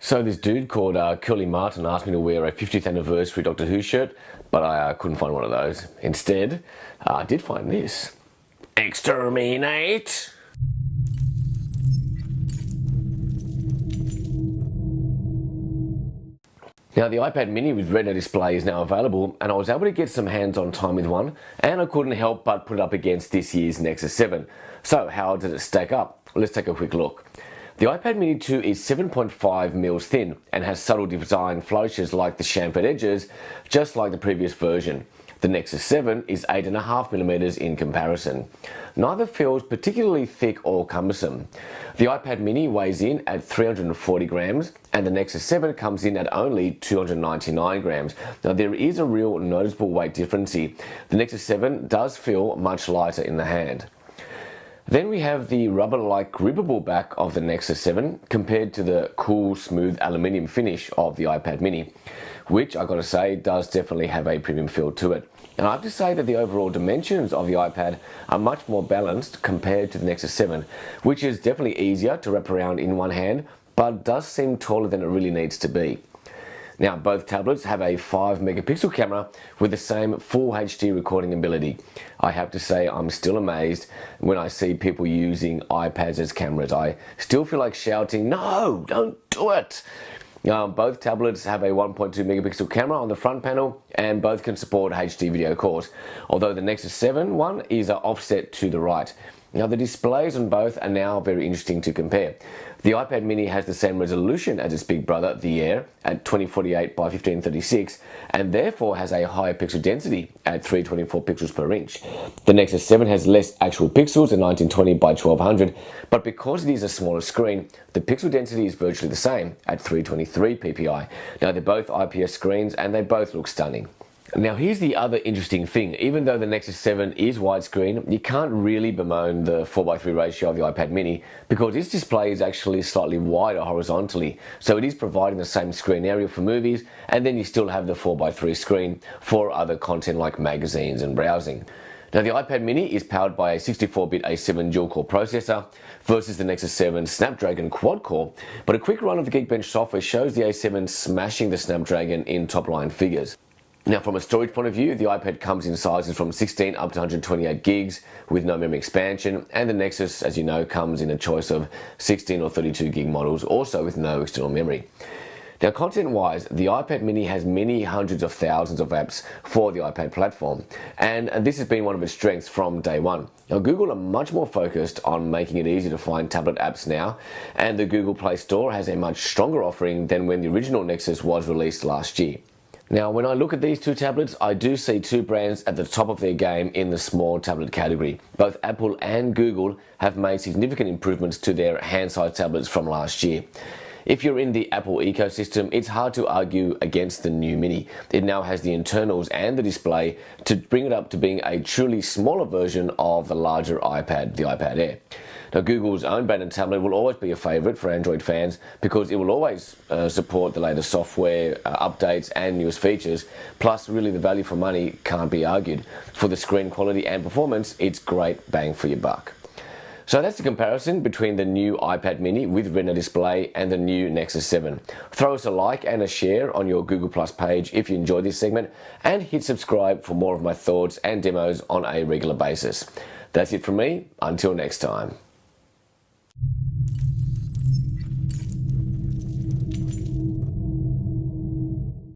So this dude called Curly Martin asked me to wear a 50th anniversary Doctor Who shirt, but I couldn't find one of those. Instead, I did find this. Exterminate! Now the iPad mini with Retina Display is now available, and I was able to get some hands-on time with one, and I couldn't help but put it up against this year's Nexus 7. So how does it stack up? Let's take a quick look. The iPad mini 2 is 7.5mm thin and has subtle design flourishes like the chamfered edges, just like the previous version. The Nexus 7 is 8.5mm in comparison. Neither feels particularly thick or cumbersome. The iPad mini weighs in at 340 grams and the Nexus 7 comes in at only 299 grams. Now there is a real noticeable weight difference here. The Nexus 7 does feel much lighter in the hand. Then we have the rubber-like grippable back of the Nexus 7 compared to the cool, smooth aluminium finish of the iPad mini, which I gotta say does definitely have a premium feel to it. And I have to say that the overall dimensions of the iPad are much more balanced compared to the Nexus 7, which is definitely easier to wrap around in one hand, but does seem taller than it really needs to be. Now both tablets have a 5-megapixel camera with the same full HD recording ability. I have to say I'm still amazed when I see people using iPads as cameras. I still feel like shouting, "No, don't do it!" Both tablets have a 1.2 megapixel camera on the front panel and both can support HD video calls, although the Nexus 7 one is offset to the right. Now the displays on both are now very interesting to compare. The iPad mini has the same resolution as its big brother, the Air, at 2048 by 1536, and therefore has a higher pixel density at 324 pixels per inch. The Nexus 7 has less actual pixels at 1920 by 1200, but because it is a smaller screen, the pixel density is virtually the same at 323 ppi. Now they're both IPS screens and they both look stunning. Now here's the other interesting thing. Even though the Nexus 7 is widescreen, you can't really bemoan the 4:3 ratio of the iPad mini because its display is actually slightly wider horizontally. So it is providing the same screen area for movies, and then you still have the 4:3 screen for other content like magazines and browsing. Now the iPad mini is powered by a 64-bit A7 dual-core processor versus the Nexus 7 Snapdragon quad-core, but a quick run of the Geekbench software shows the A7 smashing the Snapdragon in top-line figures. Now from a storage point of view, the iPad comes in sizes from 16 up to 128 gigs with no memory expansion, and the Nexus, as you know, comes in a choice of 16 or 32 gig models, also with no external memory. Now content-wise, the iPad mini has many hundreds of thousands of apps for the iPad platform, and this has been one of its strengths from day one. Now Google are much more focused on making it easy to find tablet apps now, and the Google Play Store has a much stronger offering than when the original Nexus was released last year. Now when I look at these two tablets, I do see two brands at the top of their game in the small tablet category. Both Apple and Google have made significant improvements to their hand-sized tablets from last year. If you're in the Apple ecosystem, it's hard to argue against the new Mini. It now has the internals and the display to bring it up to being a truly smaller version of the larger iPad, the iPad Air. Now Google's own branded tablet will always be a favourite for Android fans because it will always support the latest software, updates and newest features, plus really the value for money can't be argued. For the screen quality and performance, it's great bang for your buck. So that's the comparison between the new iPad mini with Retina Display and the new Nexus 7. Throw us a like and a share on your Google Plus page if you enjoyed this segment, and hit subscribe for more of my thoughts and demos on a regular basis. That's it from me, until next time.